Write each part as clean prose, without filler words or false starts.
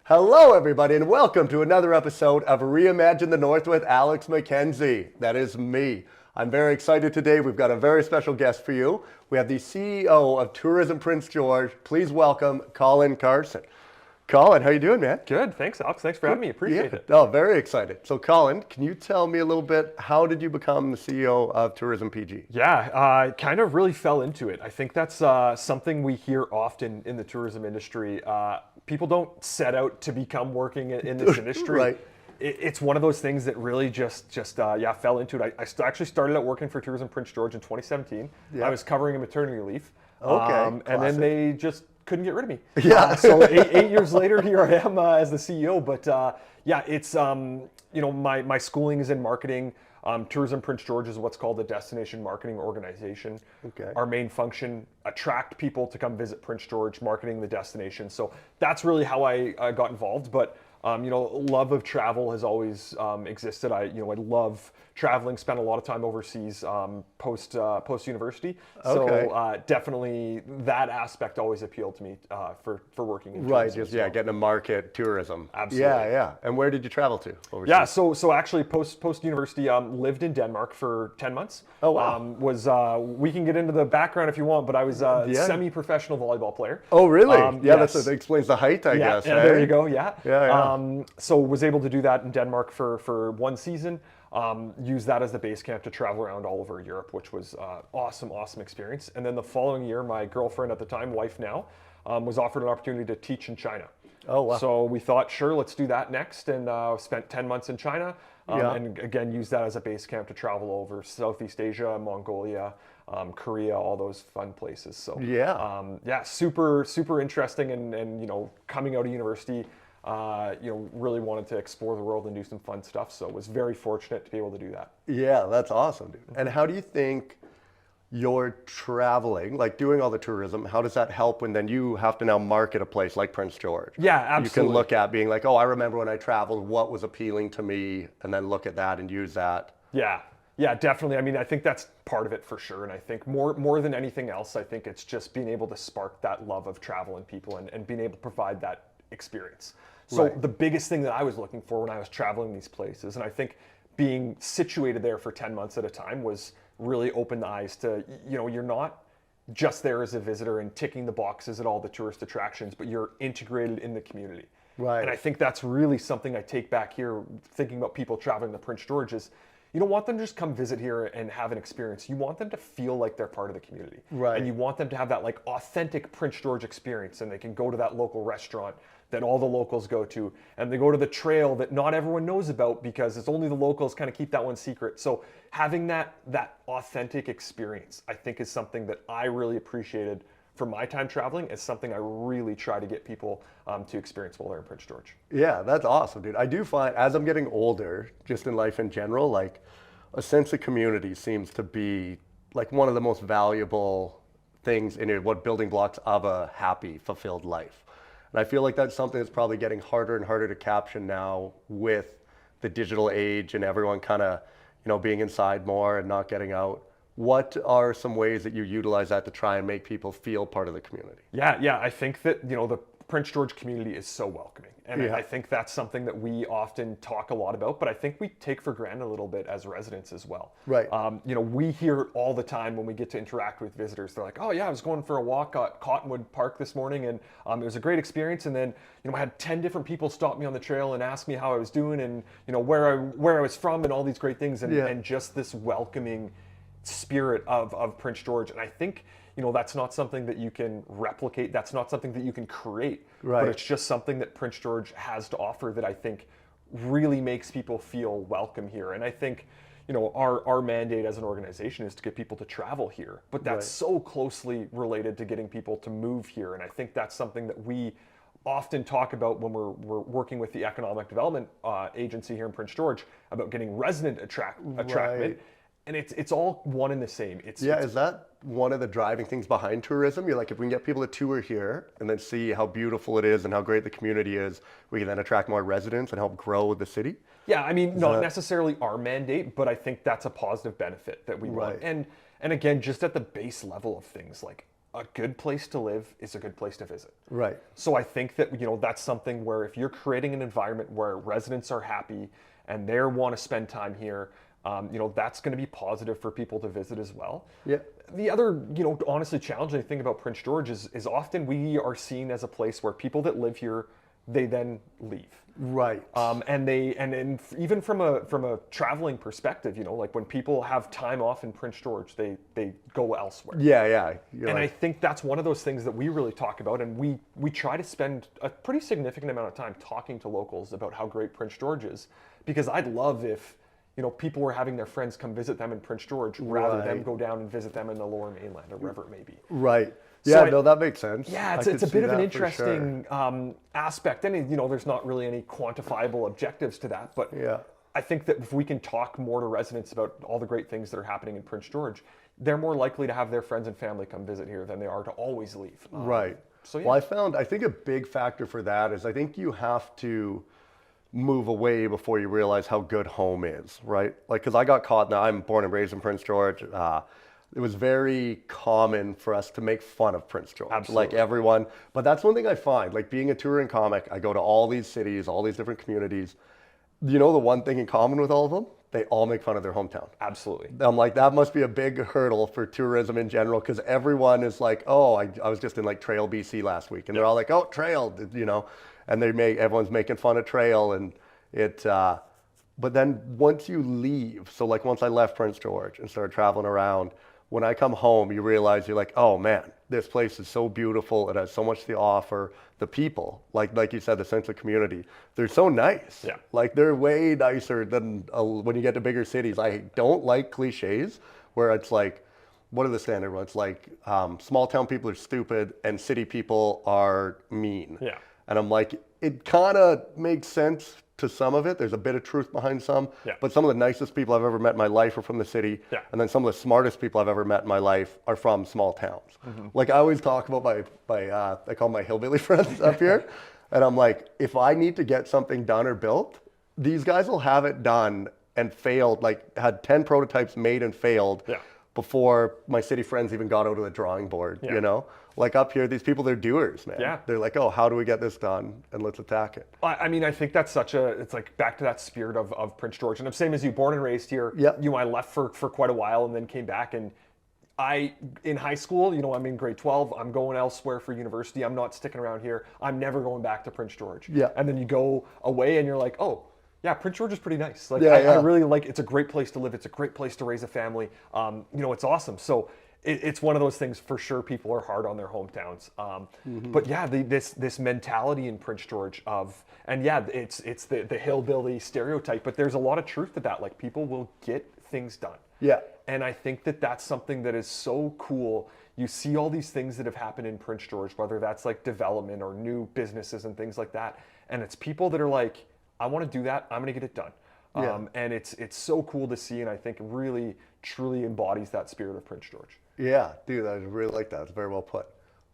Hello, everybody, and welcome to another episode of Reimagine the North with Alex Mackenzie. That is me. I'm very excited today. We've got a very special guest for you. We have the CEO of Tourism Prince George. Please welcome Colin Carson. Colin, how you doing, man? Good. Thanks, Alex. Thanks for having me. Appreciate it. Oh, very excited. So, Colin, can you tell me a little bit, how did you become the CEO of Tourism PG? Yeah, I kind of really fell into it. I think that's something we hear often in the tourism industry. People don't set out to become working in this industry. Right. It's one of those things that really just fell into it. I actually started out working for Tourism Prince George in 2017. Yeah. I was covering a maternity leave. Okay. And then they just couldn't get rid of me. Yeah. So eight years later, here I am as the CEO. But it's my schooling is in marketing. Tourism Prince George is what's called a destination marketing organization. Okay. Our main function, attract people to come visit Prince George, marketing the destination. So that's really how I got involved. But love of travel has always existed. I love traveling, spent a lot of time overseas post university. Okay. So definitely that aspect always appealed to me for working in tourism. Right, just getting to market tourism. Absolutely. Yeah. And where did you travel to overseas? Yeah, so actually post university, lived in Denmark for 10 months. Oh, wow. We can get into the background if you want, but I was a semi-professional volleyball player. Oh, really? Yes. That explains the height, I guess. Yeah, there you go. Yeah. Yeah. So was able to do that in Denmark for one season. Use that as the base camp to travel around all over Europe, which was awesome experience. And then the following year, my girlfriend at the time, wife now, was offered an opportunity to teach in China. Oh, wow. So we thought, sure, let's do that next, and spent 10 months in China, and again, use that as a base camp to travel over Southeast Asia, Mongolia, Korea, all those fun places. So super interesting, and coming out of university, really wanted to explore the world and do some fun stuff. So was very fortunate to be able to do that. Yeah, that's awesome, dude. And how do you think you're traveling, like doing all the tourism, how does that help when then you have to now market a place like Prince George? Yeah, absolutely. You can look at being like, oh, I remember when I traveled, what was appealing to me, and then look at that and use that. Yeah, definitely. I mean, I think that's part of it for sure. And I think more than anything else, I think it's just being able to spark that love of travel in people and being able to provide that experience. So the biggest thing that I was looking for when I was traveling these places, and I think being situated there for 10 months at a time was really opened the eyes to, you're not just there as a visitor and ticking the boxes at all the tourist attractions, but you're integrated in the community. Right. And I think that's really something I take back here, thinking about people traveling to Prince George, is you don't want them to just come visit here and have an experience. You want them to feel like they're part of the community. Right. And you want them to have that like authentic Prince George experience, and they can go to that local restaurant that all the locals go to, and they go to the trail that not everyone knows about because it's only the locals kind of keep that one secret. So having that authentic experience, I think, is something that I really appreciated from my time traveling. Is something I really try to get people to experience while they're in Prince George. Yeah, that's awesome, dude. I do find as I'm getting older, just in life in general, like a sense of community seems to be like one of the most valuable things in what building blocks of a happy, fulfilled life. And I feel like that's something that's probably getting harder and harder to capture now with the digital age and everyone kind of, being inside more and not getting out. What are some ways that you utilize that to try and make people feel part of the community? Yeah. I think that, the Prince George community is so welcoming. And I think that's something that we often talk a lot about, but I think we take for granted a little bit as residents as well. Right. We hear it all the time when we get to interact with visitors. They're like, oh yeah, I was going for a walk at Cottonwood Park this morning, and it was a great experience. And then, I had 10 different people stop me on the trail and ask me how I was doing and, where I was from and all these great things. And just this welcoming spirit of Prince George. And I think, that's not something that you can replicate. That's not something that you can create. Right. But it's just something that Prince George has to offer that I think really makes people feel welcome here. And I think, our mandate as an organization is to get people to travel here. But that's so closely related to getting people to move here. And I think that's something that we often talk about when we're working with the Economic Development Agency here in Prince George about getting resident attractment. And it's all one and the same. Is that one of the driving things behind tourism? You're like, if we can get people to tour here and then see how beautiful it is and how great the community is, we can then attract more residents and help grow the city? Yeah, I mean, not necessarily our mandate, but I think that's a positive benefit that we want. And And again, just at the base level of things, like a good place to live is a good place to visit. Right. So I think that, that's something where if you're creating an environment where residents are happy and they want to spend time here, that's going to be positive for people to visit as well. Yeah. The other, honestly challenging thing about Prince George is often we are seen as a place where people that live here, they then leave. Right. And even from a traveling perspective, like when people have time off in Prince George, they go elsewhere. Yeah. And I think that's one of those things that we really talk about, and we try to spend a pretty significant amount of time talking to locals about how great Prince George is, because I'd love if people were having their friends come visit them in Prince George rather than go down and visit them in the Lower Mainland or wherever it may be. Right. Yeah, no, that makes sense. Yeah, it's a bit of an interesting aspect. And, there's not really any quantifiable objectives to that. But yeah. I think that if we can talk more to residents about all the great things that are happening in Prince George, they're more likely to have their friends and family come visit here than they are to always leave. Right. So, yeah. Well, I think a big factor for that is I think you have to move away before you realize how good home is, right? Like, because I got caught, now I'm born and raised in Prince George. It was very common for us to make fun of Prince George. Absolutely. Like everyone. But that's one thing I find, like being a touring comic, I go to all these cities, all these different communities. The one thing in common with all of them? They all make fun of their hometown. Absolutely. I'm like, that must be a big hurdle for tourism in general, because everyone is like, oh, I was just in like Trail, BC last week. And they're all like, oh, Trail, and everyone's making fun of Trail, and but then once you leave, so like once I left Prince George and started traveling around, when I come home, you realize you're like, oh man, this place is so beautiful. It has so much to offer. The people, like you said, the sense of community, they're so nice. Yeah. Like they're way nicer than when you get to bigger cities. I don't like cliches where it's like, what are the standard ones? Like small town people are stupid and city people are mean. Yeah. And I'm like, it kind of makes sense to some of it. There's a bit of truth behind some. Yeah. But some of the nicest people I've ever met in my life are from the city. Yeah. And then some of the smartest people I've ever met in my life are from small towns. Mm-hmm. Like I always talk about I call my hillbilly friends up here. And I'm like, if I need to get something done or built, these guys will have it done and failed, like had 10 prototypes made and failed before my city friends even got out of the drawing board, Like up here, these people, they're doers, man. Yeah. They're like, oh, how do we get this done? And let's attack it. I mean, I think that's it's like back to that spirit of Prince George. And I'm same as you, born and raised here. Yep. I left for quite a while and then came back. And in high school, I'm in grade 12, I'm going elsewhere for university. I'm not sticking around here. I'm never going back to Prince George. Yeah. And then you go away and you're like, oh, yeah, Prince George is pretty nice. Like, Yeah, I really like, it's a great place to live. It's a great place to raise a family. It's awesome. So it's one of those things for sure. People are hard on their hometowns. But yeah, this mentality in Prince George it's the hillbilly stereotype, but there's a lot of truth to that. Like people will get things done. Yeah. And I think that that's something that is so cool. You see all these things that have happened in Prince George, whether that's like development or new businesses and things like that. And it's people that are like, I want to do that. I'm going to get it done. And it's so cool to see. And I think really, truly embodies that spirit of Prince George. Yeah, dude, I really like that. It's very well put.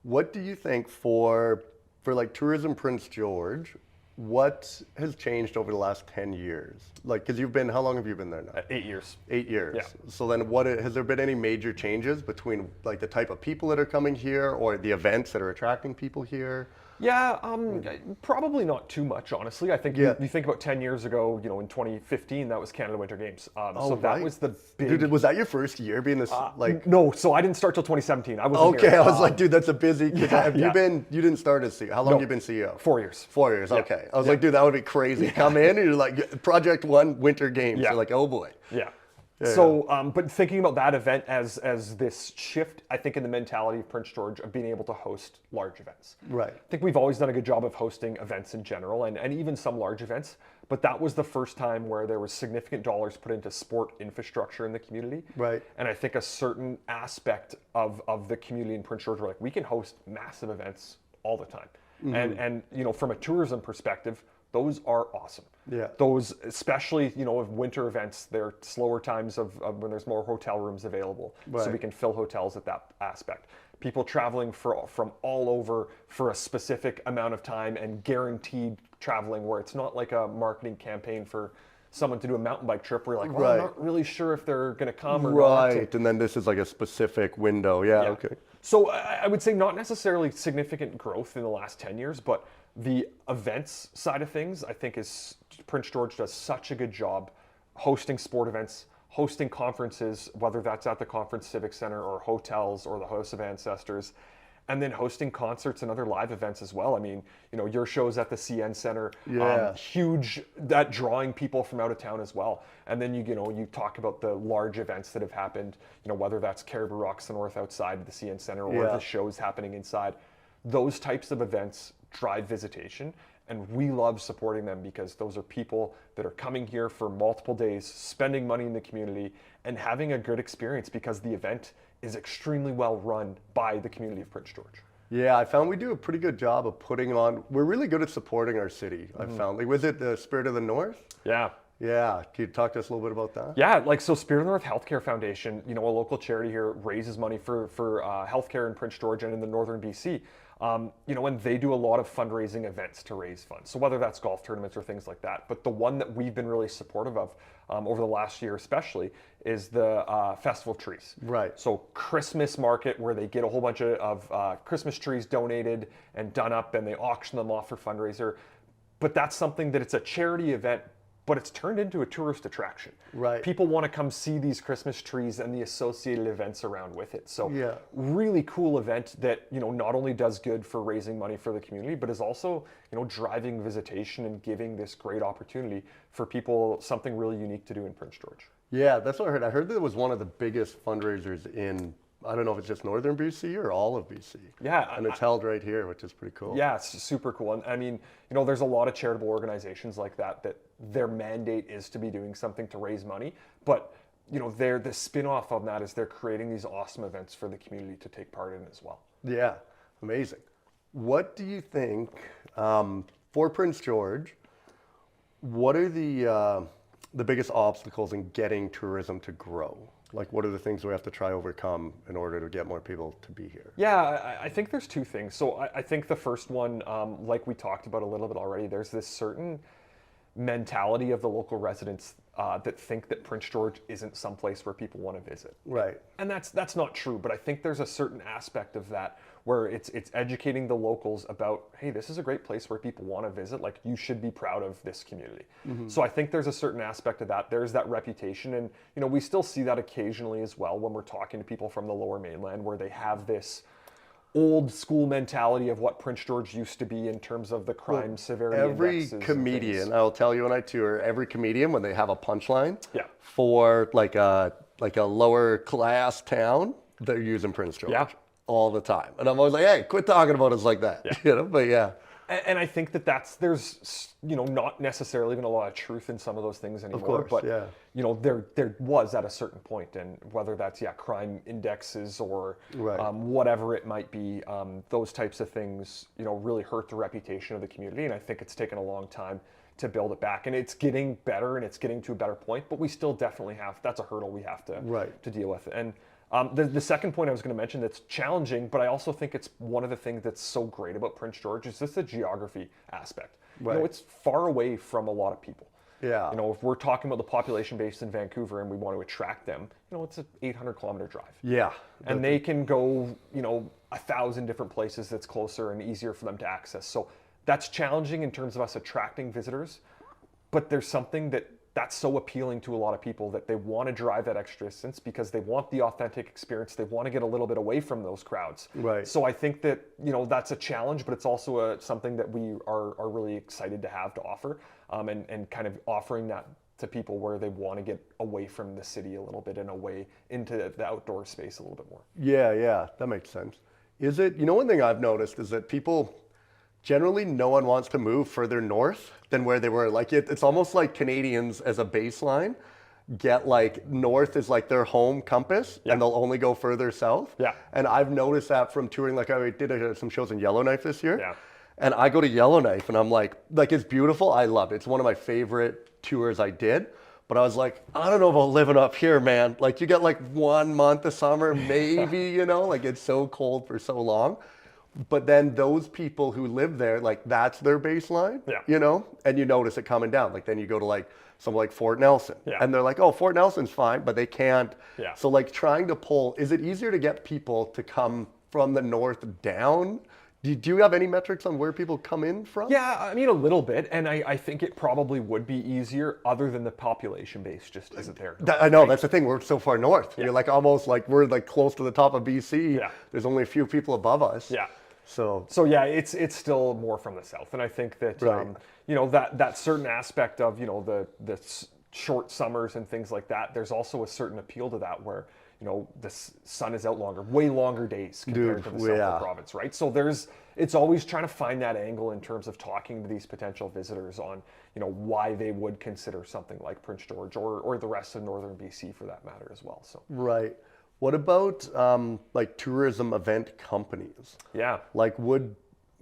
What do you think for like tourism Prince George, what has changed over the last 10 years? Like, because how long have you been there now? 8 years. 8 years. Yeah. So then has there been any major changes between like the type of people that are coming here or the events that are attracting people here? Yeah, probably not too much, honestly. I think you think about 10 years ago, in 2015, that was Canada Winter Games. So that was the big... Dude, was that your first year being this, No, so I didn't start till 2017. I wasn't here. I was like, dude, that's a busy... you didn't start as CEO. How long have you been CEO? 4 years. 4 years, okay. I was like, dude, that would be crazy. Come in and you're like, Project 1 Winter Games. You're like, oh boy. Yeah. So, but thinking about that event as this shift, I think in the mentality of Prince George of being able to host large events. Right. I think we've always done a good job of hosting events in general and even some large events, but that was the first time where there was significant dollars put into sport infrastructure in the community. Right. And I think a certain aspect of the community in Prince George were like, we can host massive events all the time. Mm-hmm. And from a tourism perspective, those are awesome. Yeah. Those, especially, of winter events, they're slower times of when there's more hotel rooms available. Right. So we can fill hotels at that aspect. People traveling from all over for a specific amount of time and guaranteed traveling where it's not like a marketing campaign for someone to do a mountain bike trip where you're like, well, Right. I'm not really sure if they're going to come or not. Right, and then this is like a specific window. Yeah, okay. So I would say not necessarily significant growth in the last 10 years, but the events side of things, I think Prince George does such a good job hosting sport events, hosting conferences, whether that's at the Conference Civic Center or hotels or the House of Ancestors, and then hosting concerts and other live events as well. I mean, your shows at the CN Center, huge, that drawing people from out of town as well. And then you talk about the large events that have happened, whether that's Caribou Rocks the North outside the CN Center or the shows happening inside. Those types of events drive visitation, and we love supporting them because those are people that are coming here for multiple days, spending money in the community, and having a good experience because the event is extremely well run by the community of Prince George. Yeah, I found we do a pretty good job of putting on, we're really good at supporting our city, I found. Like, was it the Spirit of the North? Yeah. Yeah, can you talk to us a little bit about that? Yeah, so Spirit of the North Healthcare Foundation, a local charity here, raises money for healthcare in Prince George and in the northern BC. And they do a lot of fundraising events to raise funds. So whether that's golf tournaments or things like that. But the one that we've been really supportive of over the last year especially is the Festival of Trees. Right. So Christmas market where they get a whole bunch of Christmas trees donated and done up and they auction them off for fundraiser. But that's something that it's a charity event, but it's turned into a tourist attraction. Right. People want to come see these Christmas trees and the associated events around with it. So really cool event that, not only does good for raising money for the community, but is also, driving visitation and giving this great opportunity for people something really unique to do in Prince George. Yeah, that's what I heard. I heard that it was one of the biggest fundraisers in, I don't know if it's just northern BC or all of BC. Yeah. And it's held right here, which is pretty cool. Yeah, it's super cool. And I mean, there's a lot of charitable organizations like that their mandate is to be doing something to raise money. But, the spin-off of that is they're creating these awesome events for the community to take part in as well. Yeah, amazing. What do you think, for Prince George, what are the biggest obstacles in getting tourism to grow? Like, what are the things we have to try overcome in order to get more people to be here? Yeah, I think there's two things. So I think the first one, like we talked about a little bit already, there's this certain mentality of the local residents that think that Prince George isn't someplace where people want to visit. Right. And that's not true, but I think there's a certain aspect of that where it's educating the locals about, hey, this is a great place where people want to visit. Like, you should be proud of this community. So I think there's a certain aspect of that. There's that reputation, and we still see that occasionally as well when we're talking to people from the Lower Mainland, where they have this old school mentality of what Prince George used to be in terms of the crime severity Every indexes comedian, I'll tell you when I tour, every comedian, when they have a punchline Yeah. for like a lower class town, they're using Prince George all the time. And I'm always like, hey, quit talking about us like that. But yeah. And I think there's not necessarily even a lot of truth in some of those things anymore. Of course, but there was at a certain point, and whether that's crime indexes or whatever it might be, those types of things really hurt the reputation of the community. And I think it's taken a long time to build it back, and it's getting better and it's getting to a better point. But we still definitely that's a hurdle we have to deal with. And the second point I was going to mention that's challenging, but I also think it's one of the things that's so great about Prince George is just the geography aspect. Right. It's far away from a lot of people. Yeah. If we're talking about the population base in Vancouver and we want to attract them, it's an 800-kilometer drive. Yeah. And they can go, 1,000 different places that's closer and easier for them to access. So that's challenging in terms of us attracting visitors, but there's something that's so appealing to a lot of people that they want to drive that extra distance because they want the authentic experience. They want to get a little bit away from those crowds. Right. So I think that, that's a challenge, but it's also something that we are really excited to have to offer, and kind of offering that to people where they want to get away from the city a little bit and away into the outdoor space a little bit more. Yeah, that makes sense. Is it, one thing I've noticed is that people, generally, no one wants to move further north than where they were. Like it's almost like Canadians as a baseline get like north is like their home compass, and they'll only go further south. Yeah. And I've noticed that from touring. Like I did some shows in Yellowknife this year. Yeah. And I go to Yellowknife and I'm like it's beautiful. I love it. It's one of my favorite tours I did. But I was like, I don't know about living up here, man. Like you get like 1 month of summer, maybe, like it's so cold for so long. But then those people who live there, like that's their baseline, Yeah. you know, and you notice it coming down. Like then you go to like somewhere like Fort Nelson, Yeah. and they're like, oh, Fort Nelson's fine, but they can't. Yeah. So like trying to pull, is it easier to get people to come from the north down? Do you have any metrics on where people come in from? Yeah, I mean, a little bit. And I think it probably would be easier other than the population base just isn't there. I know, that's the thing. We're so far north. You're like almost like we're like close to the top of BC. Yeah. There's only a few people above us. Yeah. So yeah, it's still more from the south. And I think that, Right. you know, that certain aspect of, you know, the short summers and things like that, there's also a certain appeal to that where, you know, the sun is out longer, way longer days compared to the south of the province, right? So it's always trying to find that angle in terms of talking to these potential visitors on, you know, why they would consider something like Prince George or the rest of northern BC for that matter as well. So Right. What about like tourism event companies? yeah. Like would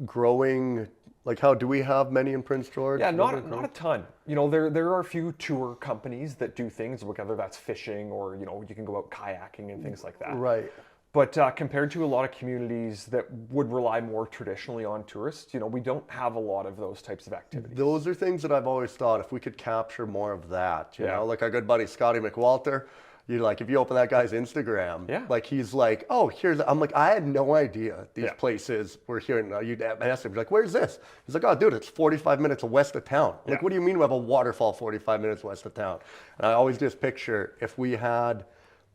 growing, like how do we have many in Prince George? Yeah, not a ton. You know, there are a few tour companies that do things, whether that's fishing or, you know, you can go out kayaking and things like that. Right. But compared to a lot of communities that would rely more traditionally on tourists, you know, we don't have a lot of those types of activities. Those are things that I've always thought if we could capture more of that, you Yeah. know, like our good buddy Scotty McWalter, you like if you open that guy's Instagram, Yeah. like he's like, oh, I'm like, I had no idea these Yeah. places were here. And you'd ask him, like, where's this? He's like, oh, dude, it's 45 minutes west of town. Like, Yeah. what do you mean we have a waterfall 45 minutes west of town? And I always just picture if we had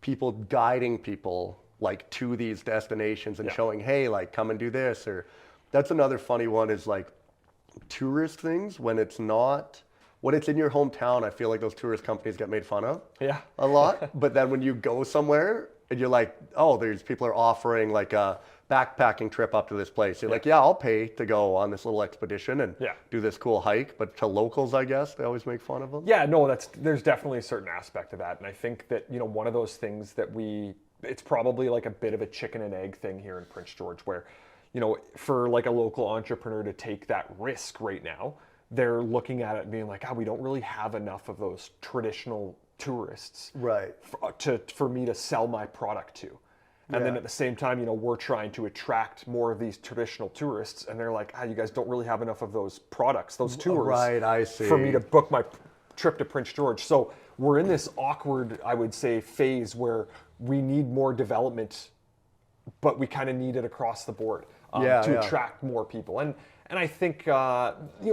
people guiding people like to these destinations and Yeah. showing, hey, like come and do this. Or that's another funny one is like tourist things when it's in your hometown. I feel like those tourist companies get made fun of Yeah. a lot. But then when you go somewhere and you're like, oh, there's people are offering like a backpacking trip up to this place. You're like, yeah, I'll pay to go on this little expedition and Yeah. do this cool hike. But to locals, I guess, they always make fun of them. Yeah, no, there's definitely a certain aspect of that. And I think that, you know, one of those things that it's probably like a bit of a chicken and egg thing here in Prince George where, you know, for like a local entrepreneur to take that risk right now, they're looking at it and being like, we don't really have enough of those traditional tourists Right. for me to sell my product to. And then Yeah. at the same time, you know, we're trying to attract more of these traditional tourists, and they're like, you guys don't really have enough of those products, those tours, Right, I see. for me to book my trip to Prince George. So we're in this awkward, I would say, phase where we need more development, but we kind of need it across the board to attract more people. And I think, you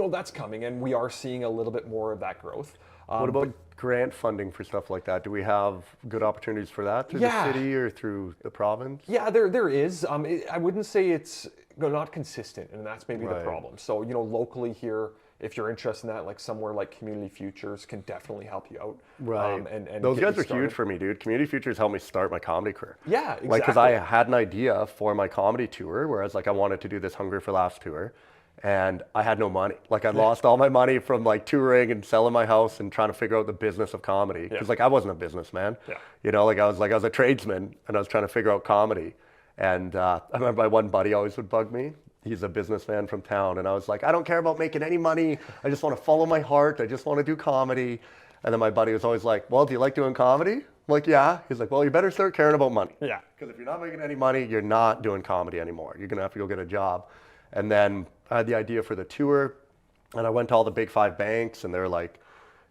know, that's coming, and we are seeing a little bit more of that growth. What about grant funding for stuff like that? Do we have good opportunities for that through Yeah. the city or through the province? Yeah, there is. I wouldn't say it's not consistent, and that's maybe the Right. problem. So, you know, locally here, if you're interested in that, like somewhere like Community Futures can definitely help you out. Right. And those get guys you are started. huge for me, dude. Community Futures helped me start my comedy career. Yeah, exactly. Like, because I had an idea for my comedy tour, whereas like I wanted to do this Hungry for Laughs tour, and I had no money. Like I lost all my money from like touring and selling my house and trying to figure out the business of comedy. Because like I wasn't a businessman. Yeah. You know, like I was a tradesman and I was trying to figure out comedy. And I remember my one buddy always would bug me. He's a businessman from town. And I was like, I don't care about making any money. I just want to follow my heart. I just want to do comedy. And then my buddy was always like, well, do you like doing comedy? I'm like, yeah. He's like, well, you better start caring about money. Yeah. Because if you're not making any money, you're not doing comedy anymore. You're going to have to go get a job. And then I had the idea for the tour. And I went to all the big 5 banks. And they're like,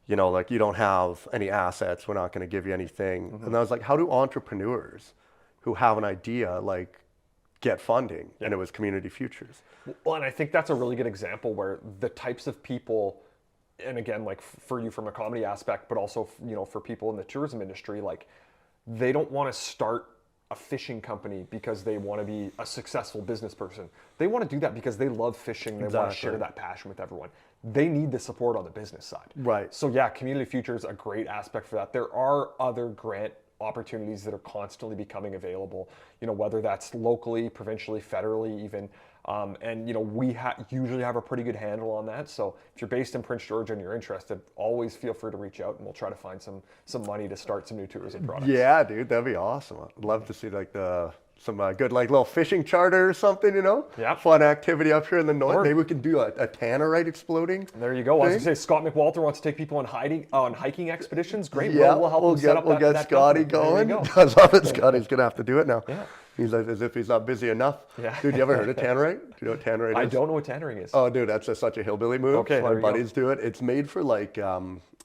you know, like, you don't have any assets. We're not going to give you anything. Mm-hmm. And I was like, how do entrepreneurs who have an idea, like, get funding? And it was Community Futures. Well, and I think that's a really good example where the types of people, and again, like for you from a comedy aspect, but also, you know, for people in the tourism industry, like they don't want to start a fishing company because they want to be a successful business person. They want to do that because they love fishing. They want to share that passion with everyone. They need the support on the business side. Right. So yeah, Community Futures is a great aspect for that. There are other grant opportunities that are constantly becoming available, you know, whether that's locally, provincially, federally even. And, you know, we usually have a pretty good handle on that. So if you're based in Prince George and you're interested, always feel free to reach out and we'll try to find some money to start some new tourism products. Yeah, dude, that'd be awesome. I'd love to see like some good like little fishing charter or something, you know? Yeah. Fun activity up here in the north. Maybe we can do a tannerite exploding. There you go. I was gonna say Scott McWalter wants to take people on hiking expeditions. Great. Yeah, we'll help him set up we'll that get Scotty company. There you going. go. I love it. Scotty's gonna have to do it now. Yeah. He's like, as if he's not busy enough. Yeah. Dude, you ever heard of tannerite? Do you know what tannerite is? I don't know what tannering is. Oh, dude, that's such a hillbilly move. Okay, So my there you go. buddies do it. It's made for like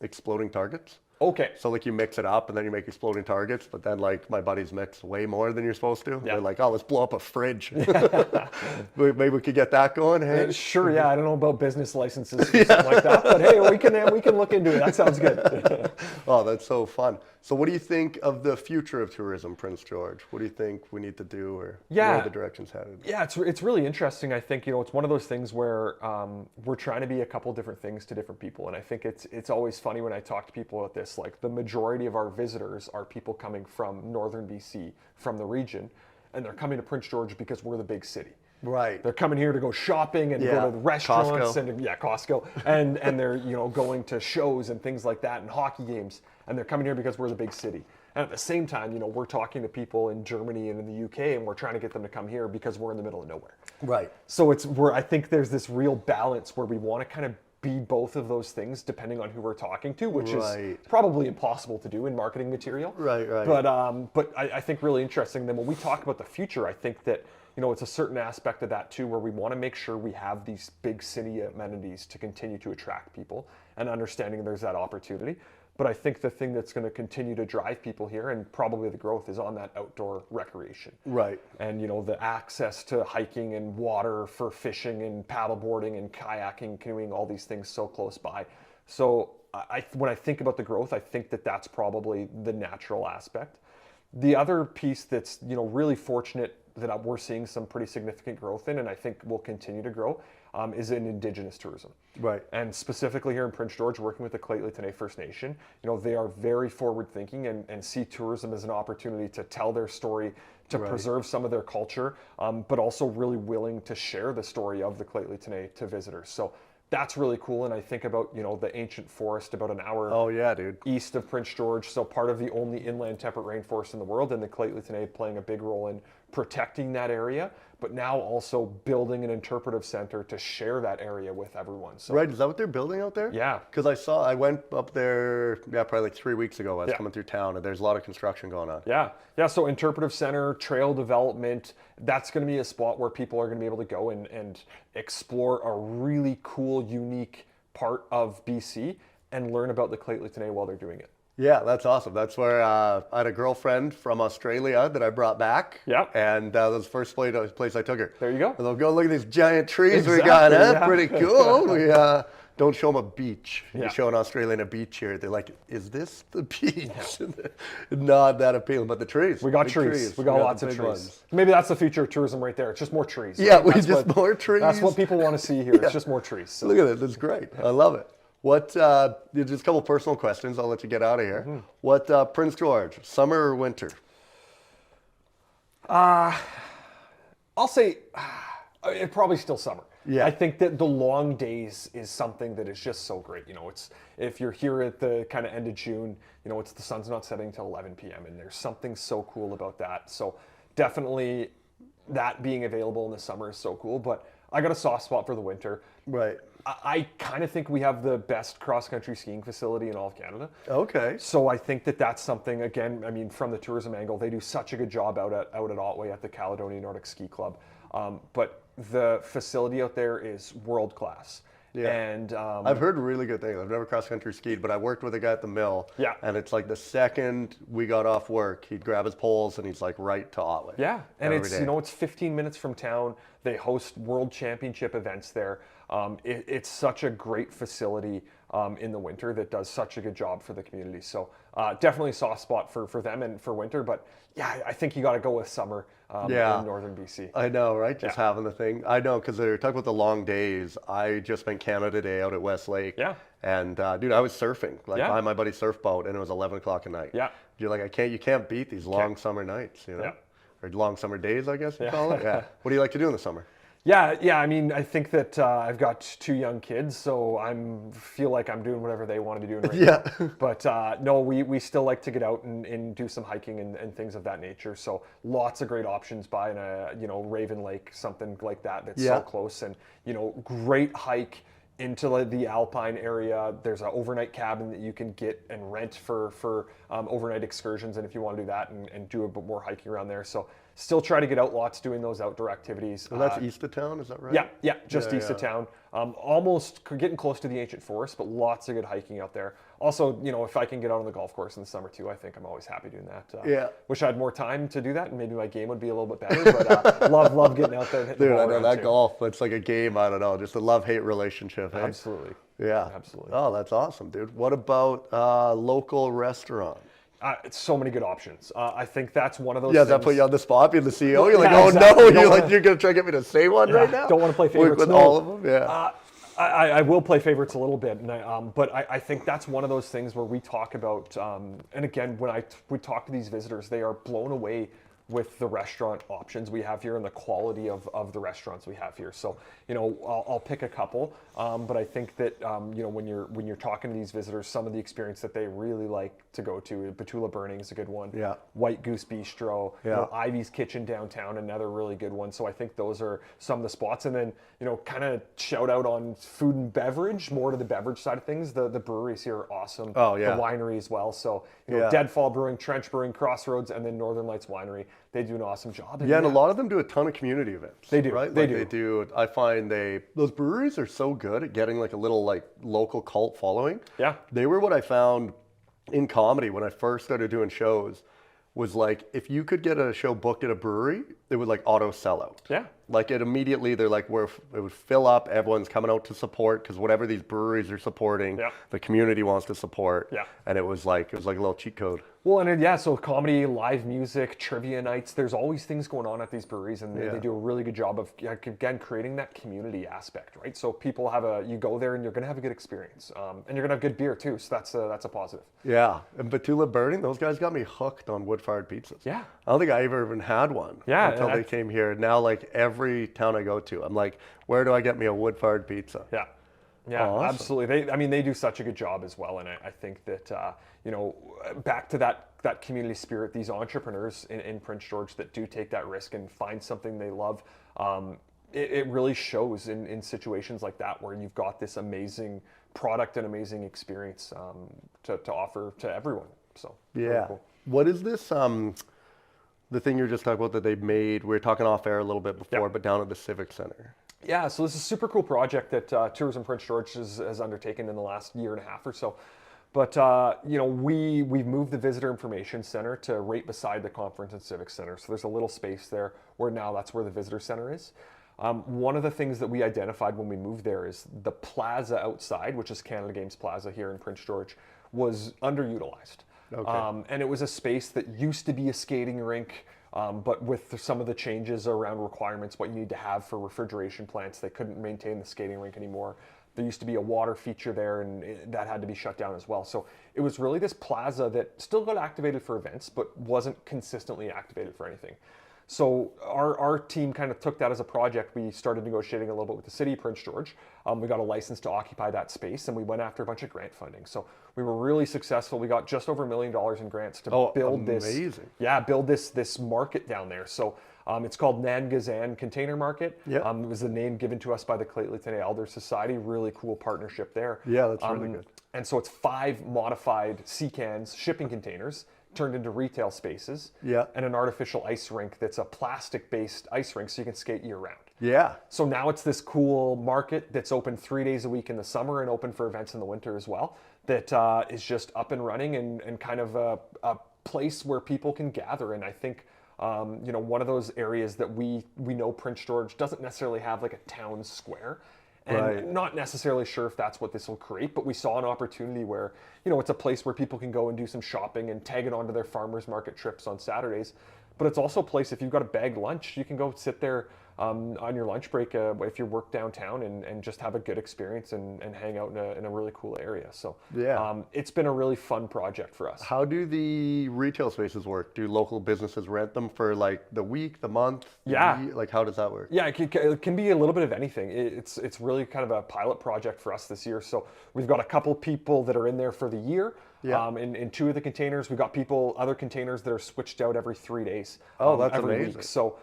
exploding targets. Okay. So like you mix it up and then you make exploding targets, but then like my buddies mix way more than you're supposed to. Yeah. They're like, oh, let's blow up a fridge. Maybe we could get that going. Hey, Sure, yeah. I don't know about business licenses or something like that, but hey, we can look into it. That sounds good. oh, that's so fun. So what do you think of the future of tourism, Prince George? What do you think we need to do, or where the direction's headed? Yeah, it's really interesting. I think, it's one of those things where we're trying to be a couple different things to different people. And I think it's always funny when I talk to people about this, like the majority of our visitors are people coming from northern BC, from the region, and they're coming to Prince George because we're the big city. Right. They're coming here to go shopping and go to the restaurants Costco, and they're going to shows and things like that and hockey games, and they're coming here because we're the big city. And at the same time, we're talking to people in Germany and in the UK, and we're trying to get them to come here because we're in the middle of nowhere. Right. So I think there's this real balance where we want to kind of be both of those things depending on who we're talking to, which is probably impossible to do in marketing material. Right. But I think really interesting. Then when we talk about the future, I think that it's a certain aspect of that too, where we want to make sure we have these big city amenities to continue to attract people, and understanding there's that opportunity. But I think the thing that's going to continue to drive people here, and probably the growth, is on that outdoor recreation. Right. And the access to hiking and water for fishing and paddleboarding and kayaking, canoeing, all these things so close by. So when I think about the growth, I think that that's probably the natural aspect. The other piece that's really fortunate that we're seeing some pretty significant growth in, and I think will continue to grow, is in Indigenous tourism. Right. And specifically here in Prince George, working with the Lheidli First Nation, they are very forward thinking and see tourism as an opportunity to tell their story, to preserve some of their culture, but also really willing to share the story of the Lheidli to visitors. So that's really cool. And I think about, the ancient forest about an hour east of Prince George. So part of the only inland temperate rainforest in the world, and the Lheidli playing a big role in protecting that area, but now also building an interpretive center to share that area with everyone. So, right, is that what they're building out there? Yeah. Because I went up there, probably like 3 weeks ago. I was coming through town, and there's a lot of construction going on. Yeah, so interpretive center, trail development, that's going to be a spot where people are going to be able to go and explore a really cool, unique part of BC and learn about the Lheidli while they're doing it. Yeah, that's awesome. That's where I had a girlfriend from Australia that I brought back. Yeah. And that was the first place I took her. There you go. And they'll go, look at these giant trees we got, huh? Yeah. Pretty cool. We don't show them a beach. Yeah. You show an Australian a beach here, they're like, is this the beach? Yeah. Not that appealing, but the trees. We got trees. We got lots of trees. Ones. Maybe that's the future of tourism right there. It's just more trees. Yeah, more trees. That's what people want to see here. It's just more trees. So. Look at it. That's great. I love it. What, just a couple personal questions. I'll let you get out of here. Mm-hmm. What, Prince George, summer or winter? I'll say it probably still summer. Yeah. I think that the long days is something that is just so great. It's if you're here at the kind of end of June, it's the sun's not setting until 11 p.m. and there's something so cool about that. So definitely that being available in the summer is so cool. But I got a soft spot for the winter. Right. I kind of think we have the best cross-country skiing facility in all of Canada. Okay. So I think that that's something, again, I mean, from the tourism angle, they do such a good job out at Otway at the Caledonia Nordic Ski Club. But the facility out there is world-class. Yeah. And I've heard really good things. I've never cross-country skied, but I worked with a guy at the mill. Yeah. And it's like the second we got off work, he'd grab his poles and he's like right to Otway. Yeah. And it's, it's 15 minutes from town. They host world championship events there. It's such a great facility in the winter that does such a good job for the community. So definitely a soft spot for them and for winter. But yeah, I think you got to go with summer in northern BC. I know, right? Just having the thing. I know, because they're talking about the long days. I just spent Canada Day out at West Lake. Yeah. And dude, I was surfing by my buddy's surf boat, and it was 11 o'clock at night. Yeah. You're like, you can't beat these long summer nights, Yeah. Or long summer days, I guess you call it. Yeah. What do you like to do in the summer? Yeah. I mean, I think that I've got 2 young kids, so feel like I'm doing whatever they want to be doing right now. But no, we still like to get out and do some hiking and things of that nature. So lots of great options by Raven Lake, something like that that's so close, and great hike into the Alpine area. There's an overnight cabin that you can get and rent for overnight excursions, and if you want to do that and do a bit more hiking around there. So still try to get out lots doing those outdoor activities. Well, that's east of town, is that right? Yeah, just east of town. Almost getting close to the ancient forest, but lots of good hiking out there. Also, if I can get out on the golf course in the summer too, I think I'm always happy doing that. Wish I had more time to do that, and maybe my game would be a little bit better. But love getting out there and hitting the ball Dude, I know around that too. golf. It's like a game. I don't know, just a love-hate relationship. Eh? Absolutely. Yeah, Absolutely. Oh, that's awesome, dude. What about local restaurant? So many good options. I think that's one of those. Yeah, things. does that put you on the spot? Being the CEO, you're like, Yeah, oh exactly. no, you're gonna try to get me to say one right now. Don't want to play favorites with no. all of them. Yeah. I will play favorites a little bit, but I think that's one of those things where we talk about, and again, when we talk to these visitors, they are blown away with the restaurant options we have here and the quality of the restaurants we have here. So, I'll pick a couple, but I think that, when you're talking to these visitors, some of the experience that they really like to go to, Batula Burning is a good one. Yeah. White Goose Bistro, Yeah. Ivy's Kitchen downtown, another really good one. So I think those are some of the spots. And then, kind of shout out on food and beverage, more to the beverage side of things. The breweries here are awesome. Oh, yeah. The winery as well. So, Yeah. Deadfall Brewing, Trench Brewing, Crossroads, and then Northern Lights Winery. They do an awesome job. Yeah, and a lot of them do a ton of community events. They do, right? they Like, do. They do. I find those breweries are so good at getting like a little like local cult following. Yeah. They were what I found in comedy when I first started doing shows. Was like if you could get a show booked at a brewery, it would like auto sell out. Yeah. Like it immediately, they're like, it would fill up. Everyone's coming out to support because whatever these breweries are supporting, Yeah. the community wants to support. Yeah. And it was like a little cheat code. Well, and so comedy, live music, trivia nights, there's always things going on at these breweries, and they do a really good job of, again, creating that community aspect, right? So people you go there and you're going to have a good experience, and you're going to have good beer too, so that's a positive. Yeah, and Batula Burning, those guys got me hooked on wood-fired pizzas. Yeah. I don't think I ever even had one Yeah, until they came here. Now, like every town I go to, I'm like, where do I get me a wood-fired pizza? Yeah, Awesome. absolutely. They do such a good job as well, and I think that back to that community spirit, these entrepreneurs in Prince George that do take that risk and find something they love, it really shows in situations like that where you've got this amazing product and amazing experience to offer to everyone. So really cool. What is this? The thing you're just talking about that they made. We were talking off air a little bit before, but down at the Civic Center. Yeah, so this is a super cool project that Tourism Prince George has undertaken in the last year and a half or so. But we've moved the Visitor Information Center to right beside the Conference and Civic Center. So there's a little space there where now that's where the Visitor Center is. One of the things that we identified when we moved there is the plaza outside, which is Canada Games Plaza here in Prince George, was underutilized. Okay. And it was a space that used to be a skating rink, but with some of the changes around requirements, what you need to have for refrigeration plants, they couldn't maintain the skating rink anymore. There used to be a water feature there, and that had to be shut down as well. So it was really this plaza that still got activated for events, but wasn't consistently activated for anything. So our team kind of took that as a project. We started negotiating a little bit with the city of Prince George. We got a license to occupy that space, and we went after a bunch of grant funding. So we were really successful. We got just over $1 million in grants to build amazing. this market down there. So it's called Nangazan Container Market. Yeah. It was the name given to us by the Clayton Elder Society. Really cool partnership there. Yeah, that's really good. And so it's 5 modified sea cans shipping containers turned into retail spaces, and an artificial ice rink that's a plastic-based ice rink so you can skate year-round. Yeah. So now it's this cool market that's open 3 days a week in the summer and open for events in the winter as well, that is just up and running and kind of a place where people can gather. And I think one of those areas that we know Prince George doesn't necessarily have like a town square. And not necessarily sure if that's what this will create, but we saw an opportunity where, it's a place where people can go and do some shopping and tag it onto their farmers market trips on Saturdays. But it's also a place, if you've got a bagged lunch, you can go sit there on your lunch break if you work downtown and just have a good experience and hang out in a really cool area. So it's been a really fun project for us. How do the retail spaces work? Do local businesses rent them for like the week, the month? Like how does that work? Yeah, it can be a little bit of anything. It's really kind of a pilot project for us this year. So we've got a couple people that are in there for the year. Yeah. In 2 of the containers. We've got other containers that are switched out every 3 days. Oh, that's every amazing. week. So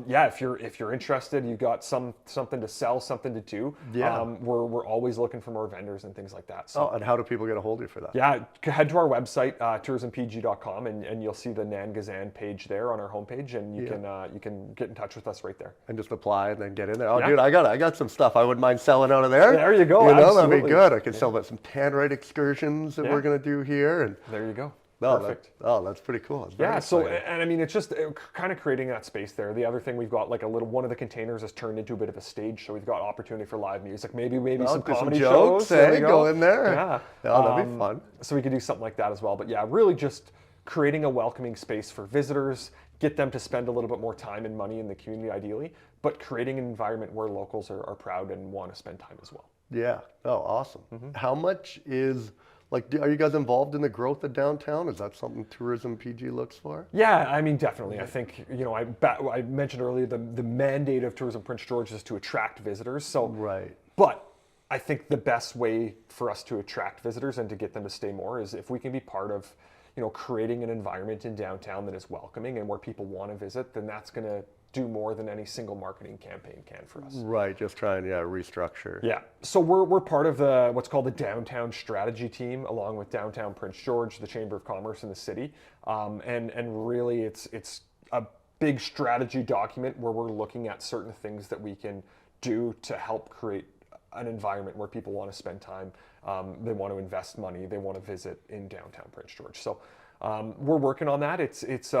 yeah, if you're interested, you've got something to sell, something to do. Yeah. We're always looking for more vendors and things like that. So Oh, and how do people get a hold of you for that? yeah, head to our website, tourismpg.com, and you'll see the Nangazan page there on our homepage, and you can get in touch with us right there. And just apply and then get in there. Oh, Yeah. dude, I got some stuff I wouldn't mind selling out of there. There you go. You know, that'd Absolutely. be good. I could sell about some tannerite excursions that we're gonna do here, and There you go. oh, Perfect. that's pretty cool. It's very Yeah, so, exciting. and I mean, it's just kind of creating that space there. The other thing we've got, like one of the containers has turned into a bit of a stage, so we've got opportunity for live music, maybe some do some comedy jokes, shows. There eh? we Go in there. Yeah. Oh, that'd be fun. So we could do something like that as well. But yeah, really just creating a welcoming space for visitors, get them to spend a little bit more time and money in the community ideally, but creating an environment where locals are proud and want to spend time as well. Yeah. Oh, awesome. Mm-hmm. How much is are you guys involved in the growth of downtown? Is that something Tourism PG looks for? Yeah, I mean, definitely. I think, I mentioned earlier the mandate of Tourism Prince George is to attract visitors. So, Right. but I think the best way for us to attract visitors and to get them to stay more is if we can be part of, creating an environment in downtown that is welcoming and where people want to visit, then that's going to do more than any single marketing campaign can for us. Right. Just trying to restructure. Yeah. So we're part of what's called the Downtown Strategy Team, along with Downtown Prince George, the Chamber of Commerce in the city, and really it's a big strategy document where we're looking at certain things that we can do to help create an environment where people want to spend time, they want to invest money, they want to visit in downtown Prince George. So we're working on that. It's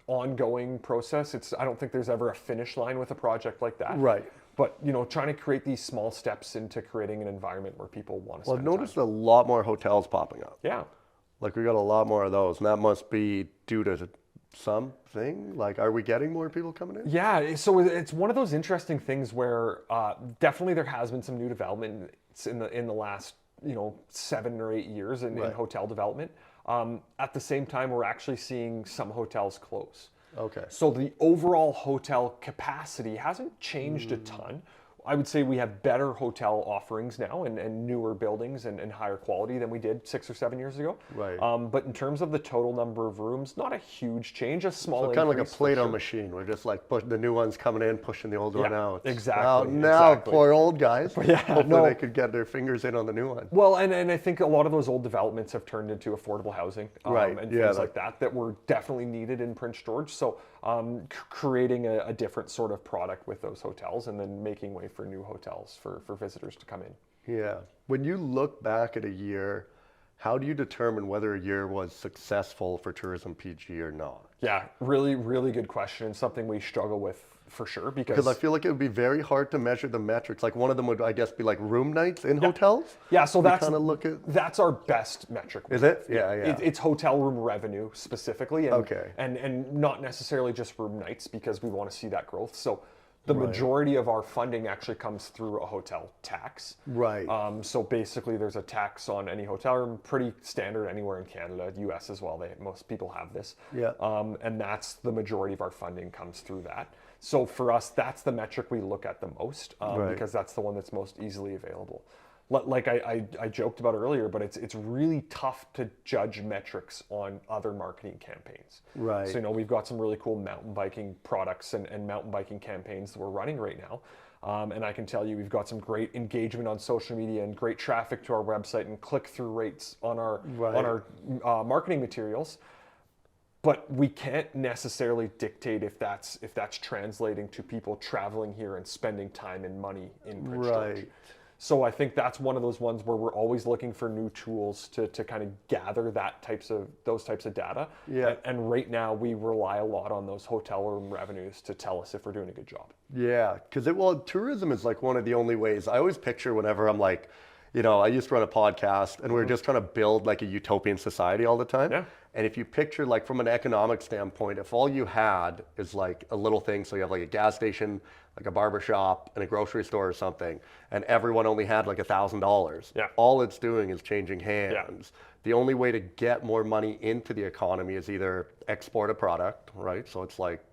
ongoing process. I don't think there's ever a finish line with a project like that. Right. But trying to create these small steps into creating an environment where people want to Well, spend I've noticed a lot more hotels popping up. time. Yeah. Like we got a lot more of those, and that must be due to something. Like, are we getting more people coming in? Yeah, so it's one of those interesting things where definitely there has been some new development in the last 7 or 8 years in hotel development. At the same time, we're actually seeing some hotels close. Okay. So the overall hotel capacity hasn't changed a ton. I would say we have better hotel offerings now and newer buildings and higher quality than we did 6 or 7 years ago. Right. But in terms of the total number of rooms, not a huge change, a small So kind of like a increase for Play-Doh sure. machine. We're just like the new one's coming in, pushing the old one out. exactly, Well, now, exactly. poor old guys. Yeah, Hopefully no. they could get their fingers in on the new one. Well, and I think a lot of those old developments have turned into affordable housing Right, and yeah, things like that were definitely needed in Prince George. So creating a different sort of product with those hotels and then making way for new hotels for visitors to come in. Yeah. When you look back at a year, how do you determine whether a year was successful for Tourism PG or not? Yeah, really, really good question, and something we struggle with for sure Because I feel like it would be very hard to measure the metrics. Like one of them would, I guess, be like room nights in hotels. Yeah, so We kind of look at. that's our best metric. Is it? Yeah, yeah. It's hotel room revenue specifically, and, Okay. and not necessarily just room nights because we want to see that growth. So the majority of our funding actually comes through a hotel tax. Right. So basically, there's a tax on any hotel room, pretty standard anywhere in Canada, US as well. Most people have this. Yeah. And that's the majority of our funding comes through that. So for us, that's the metric we look at the most Right. because that's the one that's most easily available. Like I joked about earlier, but it's really tough to judge metrics on other marketing campaigns. Right. So we've got some really cool mountain biking products and mountain biking campaigns that we're running right now. And I can tell you we've got some great engagement on social media and great traffic to our website and click-through rates on our marketing materials. But we can't necessarily dictate if that's translating to people traveling here and spending time and money in Prince George. Right. So I think that's one of those ones where we're always looking for new tools to kind of gather those types of data. Yeah. And right now we rely a lot on those hotel room revenues to tell us if we're doing a good job. Yeah, because tourism is like one of the only ways. I always picture whenever I'm like, I used to run a podcast and we were just trying to build like a utopian society all the time. Yeah. And if you picture like from an economic standpoint, if all you had is like a little thing, so you have like a gas station, like a barber shop and a grocery store or something, and everyone only had like $1,000. Yeah. All it's doing is changing hands. Yeah. The only way to get more money into the economy is either export a product, right? So it's like,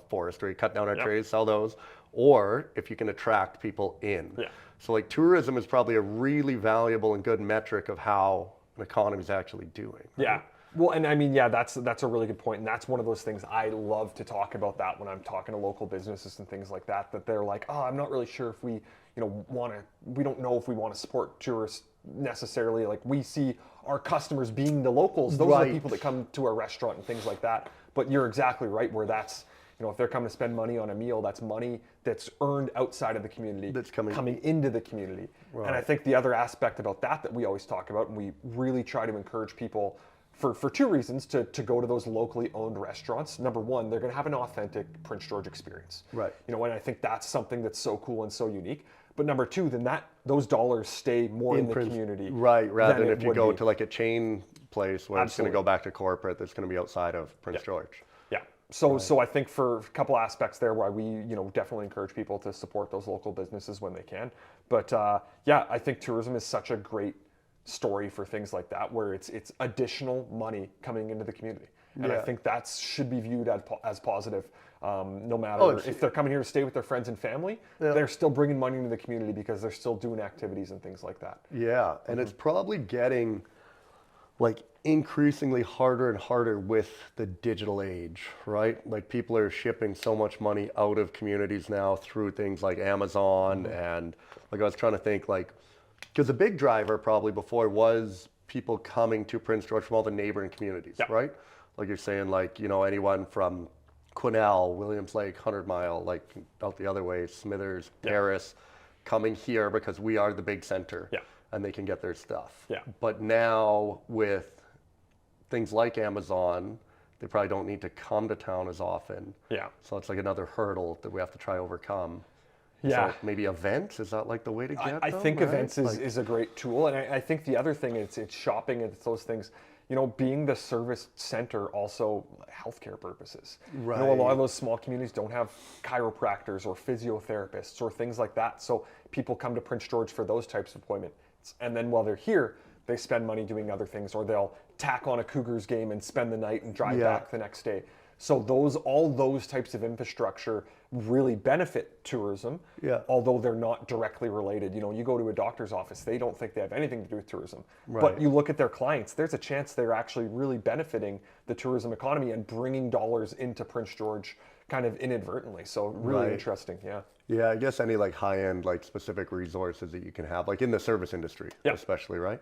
forestry, cut down our trees, sell those, or if you can attract people in. Yeah. So like tourism is probably a really valuable and good metric of how an economy is actually doing. Right? Yeah. Well, and I mean, yeah, that's a really good point, and that's one of those things I love to talk about that when I'm talking to local businesses and things like that. That they're like, oh, I'm not really sure if we, we don't know if we want to support tourists necessarily. Like we see our customers being the locals; those are the people that come to our restaurant and things like that. But you're exactly right. Where that's, if they're coming to spend money on a meal, that's money that's earned outside of the community, that's coming into the community. Right. And I think the other aspect about that we always talk about, and we really try to encourage people for two reasons to go to those locally owned restaurants. Number one, they're going to have an authentic Prince George experience. Right. And I think that's something that's so cool and so unique. But number two, then those dollars stay more in the community. Right, rather than if you go to like a chain place where it's going to go back to corporate, that's going to be outside of Prince George. Yeah. So I think for a couple aspects there why we, definitely encourage people to support those local businesses when they can. But I think tourism is such a great story for things like that, where it's additional money coming into the community. And I think that should be viewed as positive. No matter if they're coming here to stay with their friends and family, they're still bringing money into the community because they're still doing activities and things like that. Yeah, and it's probably getting like increasingly harder and harder with the digital age, right? Like people are shipping so much money out of communities now through things like Amazon, and like I was trying to think like, because the big driver probably before was people coming to Prince George from all the neighboring communities, right? Like you're saying, like, anyone from Quesnel, Williams Lake, 100 Mile, like out the other way, Smithers, Paris, coming here because we are the big center and they can get their stuff. Yeah. But now with things like Amazon, they probably don't need to come to town as often. Yeah. So it's like another hurdle that we have to try overcome. Yeah. So maybe events, is that like the way to get them? I think events is a great tool. And I think the other thing is it's shopping and it's those things, being the service center, also healthcare purposes. Right. A lot of those small communities don't have chiropractors or physiotherapists or things like that. So people come to Prince George for those types of appointments. And then while they're here, they spend money doing other things, or they'll tack on a Cougars game and spend the night and drive back the next day. So all those types of infrastructure really benefit tourism, although they're not directly related. You go to a doctor's office, they don't think they have anything to do with tourism. Right. But you look at their clients, there's a chance they're actually really benefiting the tourism economy and bringing dollars into Prince George kind of inadvertently. So really interesting, Yeah, I guess any like high-end, like specific resources that you can have, like in the service industry, especially, right?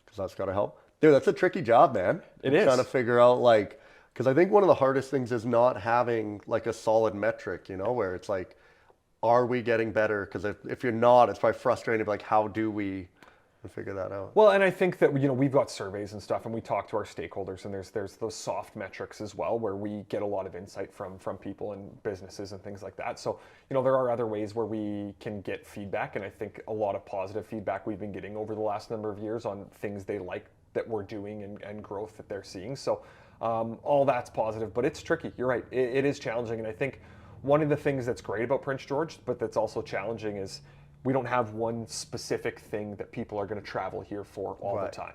Because that's got to help. Dude, that's a tricky job, man. It is. Trying to figure out like, because I think one of the hardest things is not having like a solid metric, where it's like, are we getting better? Because if you're not, it's probably frustrating. Like, how do we figure that out? Well, and I think that we've got surveys and stuff, and we talk to our stakeholders, and there's those soft metrics as well, where we get a lot of insight from people and businesses and things like that. So there are other ways where we can get feedback, and I think a lot of positive feedback we've been getting over the last number of years on things they like that we're doing and growth that they're seeing. So all that's positive, but it's tricky. You're right. It is challenging. And I think one of the things that's great about Prince George, but that's also challenging, is we don't have one specific thing that people are going to travel here for all the time.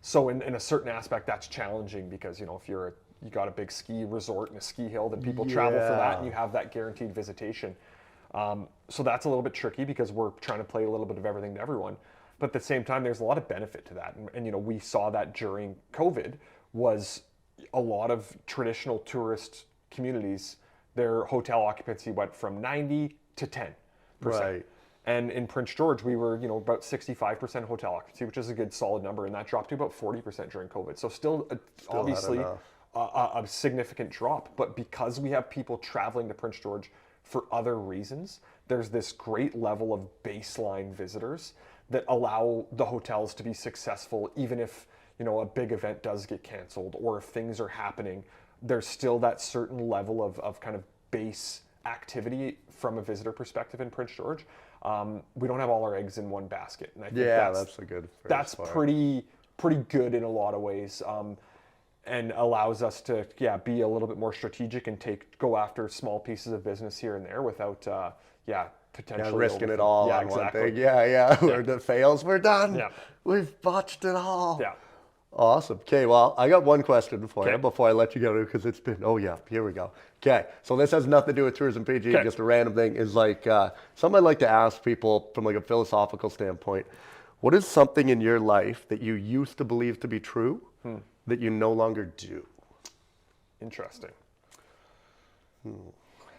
So in a certain aspect, that's challenging because, if you got a big ski resort and a ski hill, then people travel for that and you have that guaranteed visitation. So that's a little bit tricky because we're trying to play a little bit of everything to everyone. But at the same time, there's a lot of benefit to that. And we saw that during COVID was a lot of traditional tourist communities, their hotel occupancy went from 90 to 10%. Right. And in Prince George, we were, about 65% hotel occupancy, which is a good solid number, and that dropped to about 40% during COVID. So still obviously a significant drop. But because we have people traveling to Prince George for other reasons, there's this great level of baseline visitors that allow the hotels to be successful, even if a big event does get canceled, or if things are happening, there's still that certain level of kind of base activity from a visitor perspective in Prince George. We don't have all our eggs in one basket, and I think that's a good. That's pretty good in a lot of ways, and allows us to be a little bit more strategic and go after small pieces of business here and there without potentially risking it all on one thing. Where the fails, we're done. Yeah, we've botched it all. Yeah. Awesome. Okay, well, I got one question for you before I let you go, because it's been, here we go. Okay, so this has nothing to do with tourism, PG, just a random thing, is like, something I like to ask people from like a philosophical standpoint. What is something in your life that you used to believe to be true that you no longer do? Interesting.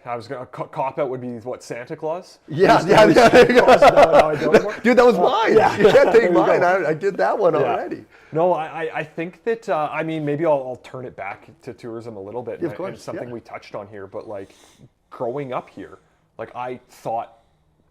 I was gonna cop out would be what, Santa Claus? Yeah. There you go. No, I don't anymore. Dude, that was mine. Yeah. You can't take There you mine. go. I did that one already. No, I think that, I mean, maybe I'll turn it back to tourism a little bit. Yeah, of course, and something yeah. we touched on here, but like growing up here, like I thought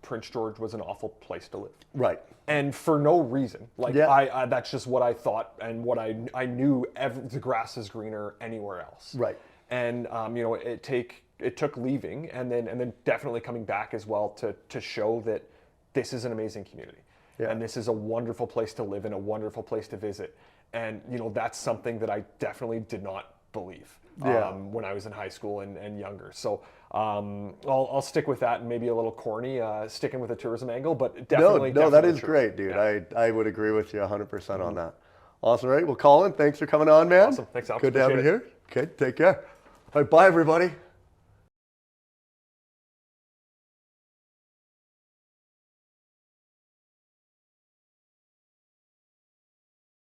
Prince George was an awful place to live. Right. And for no reason. Like Yeah. I that's just what I thought and what I knew the grass is greener anywhere else. Right. And you know, it took leaving and then definitely coming back as well to show that this is an amazing community. Yeah. And this is a wonderful place to live and a wonderful place to visit. And you know, that's something that I definitely did not believe when I was in high school and younger. So I'll stick with that, and maybe a little corny, sticking with the tourism angle, but definitely. No, that is true. great, dude. Yeah. I would agree with you 100% on that. Awesome, right? Well, Colin, thanks for coming on, man. Awesome. Thanks, Alex. Good to have you Appreciate here. Okay, take care. All right, bye, everybody.